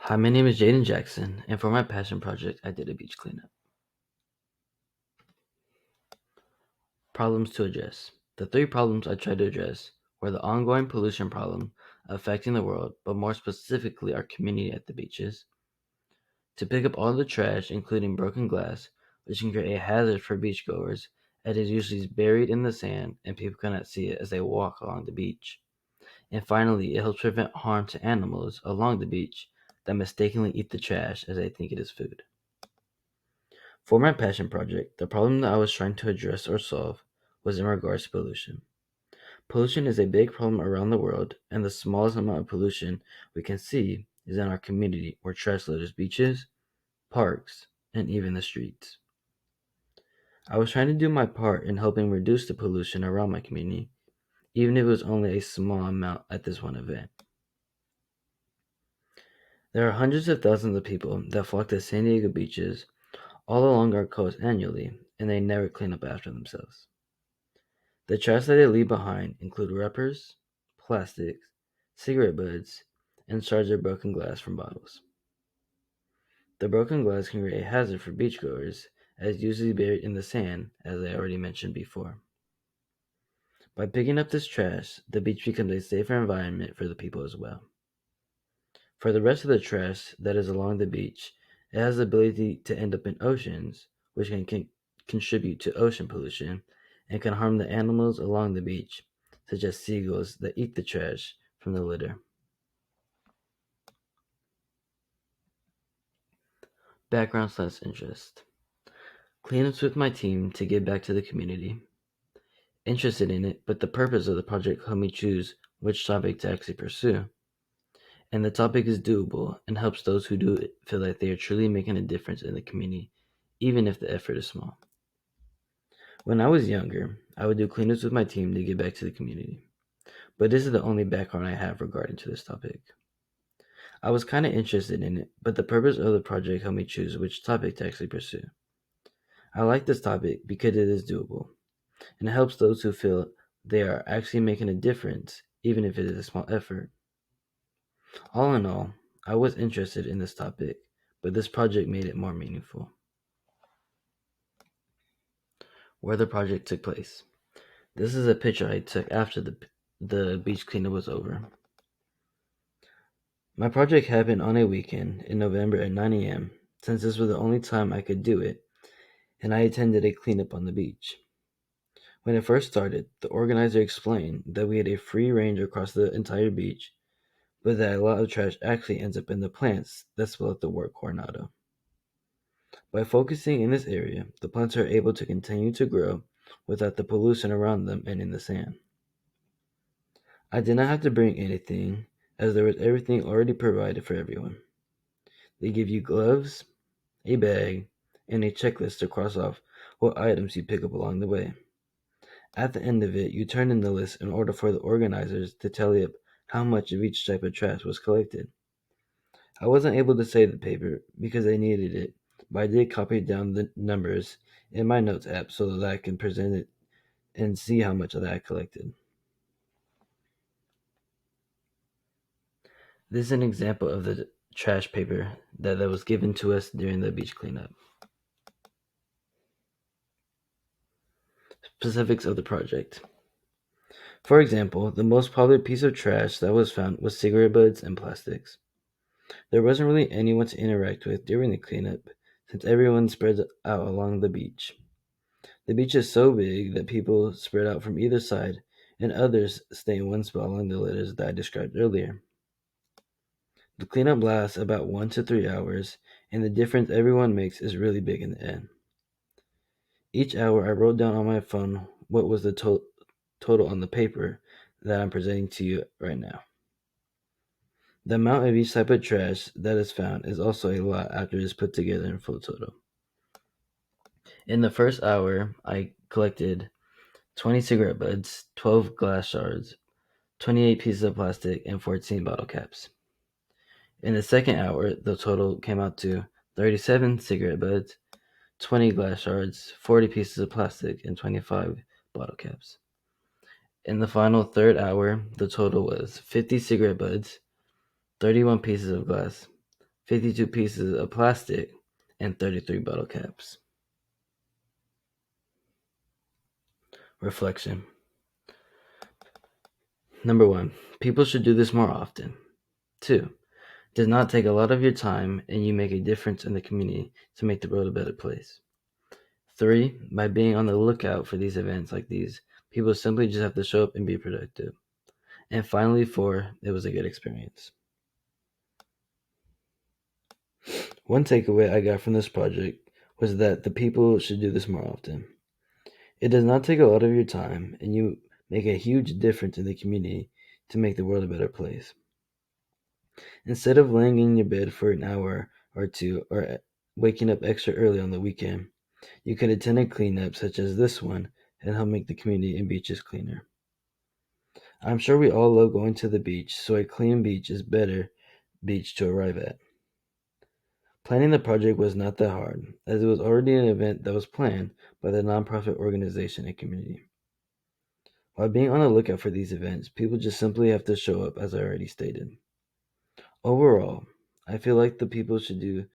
Hi, my name is Jaden Jackson, and for my passion project, I did a beach cleanup. Problems to address. The three problems I tried to address were the ongoing pollution problem affecting the world, but more specifically our community at the beaches, to pick up all the trash, including broken glass, which can create a hazard for beachgoers, as it is usually buried in the sand and people cannot see it as they walk along the beach. And finally, it helps prevent harm to animals along the beach that mistakenly eat the trash as they think it is food. For my passion project, the problem that I was trying to address or solve was in regards to pollution. Pollution is a big problem around the world, and the smallest amount of pollution we can see is in our community where trash litters beaches, parks, and even the streets. I was trying to do my part in helping reduce the pollution around my community, even if it was only a small amount at this one event. There are hundreds of thousands of people that flock to San Diego beaches all along our coast annually, and they never clean up after themselves. The trash that they leave behind include wrappers, plastics, cigarette butts, and shards of broken glass from bottles. The broken glass can create a hazard for beachgoers, as usually buried in the sand, as I already mentioned before. By picking up this trash, the beach becomes a safer environment for the people as well. For the rest of the trash that is along the beach, it has the ability to end up in oceans, which can contribute to ocean pollution and can harm the animals along the beach, such as seagulls that eat the trash from the litter. Background/interest. Cleanups with my team to give back to the community. Interested in it, but the purpose of the project helped me choose which topic to actually pursue. And the topic is doable and helps those who do it feel like they are truly making a difference in the community, even if the effort is small. When I was younger, I would do cleanups with my team to give back to the community. But this is the only background I have regarding to this topic. I was kind of interested in it, but the purpose of the project helped me choose which topic to actually pursue. I like this topic because it is doable, and it helps those who feel they are actually making a difference, even if it is a small effort. All in all, I was interested in this topic, but this project made it more meaningful. Where the project took place. This is a picture I took after the beach cleanup was over. My project happened on a weekend in November at 9 a.m., since this was the only time I could do it, and I attended a cleanup on the beach. When it first started, the organizer explained that we had a free range across the entire beach, but that a lot of trash actually ends up in the plants that spill out the wort coronado. By focusing in this area, the plants are able to continue to grow without the pollution around them and in the sand. I did not have to bring anything, as there was everything already provided for everyone. They give you gloves, a bag, and a checklist to cross off what items you pick up along the way. At the end of it, you turn in the list in order for the organizers to tally up how much of each type of trash was collected. I wasn't able to save the paper because I needed it, but I did copy down the numbers in my notes app so that I can present it and see how much of that I collected. This is an example of the trash paper that was given to us during the beach cleanup. Specifics of the project. For example, the most popular piece of trash that was found was cigarette butts and plastics. There wasn't really anyone to interact with during the cleanup, since everyone spread out along the beach. The beach is so big that people spread out from either side, and others stay in one spot along the litters that I described earlier. The cleanup lasts about 1 to 3 hours, and the difference everyone makes is really big in the end. Each hour, I wrote down on my phone what was the total on the paper that I'm presenting to you right now. The amount of each type of trash that is found is also a lot after it is put together in full total. In the first hour, I collected 20 cigarette butts, 12 glass shards, 28 pieces of plastic, and 14 bottle caps. In the second hour, the total came out to 37 cigarette butts, 20 glass shards, 40 pieces of plastic, and 25 bottle caps. In the final third hour, the total was 50 cigarette butts, 31 pieces of glass, 52 pieces of plastic, and 33 bottle caps. Reflection. Number 1. People should do this more often. 2. Does not take a lot of your time and you make a difference in the community to make the world a better place. 3. By being on the lookout for these events like these, people simply just have to show up and be productive. And finally, 4. It was a good experience. One takeaway I got from this project was that the people should do this more often. It does not take a lot of your time and you make a huge difference in the community to make the world a better place. Instead of laying in your bed for an hour or two or waking up extra early on the weekend, you could attend a cleanup such as this one and help make the community and beaches cleaner. I'm sure we all love going to the beach, so a clean beach is better beach to arrive at. Planning the project was not that hard, as it was already an event that was planned by the nonprofit organization and community. While being on the lookout for these events, people just simply have to show up, as I already stated. Overall, I feel like the people should do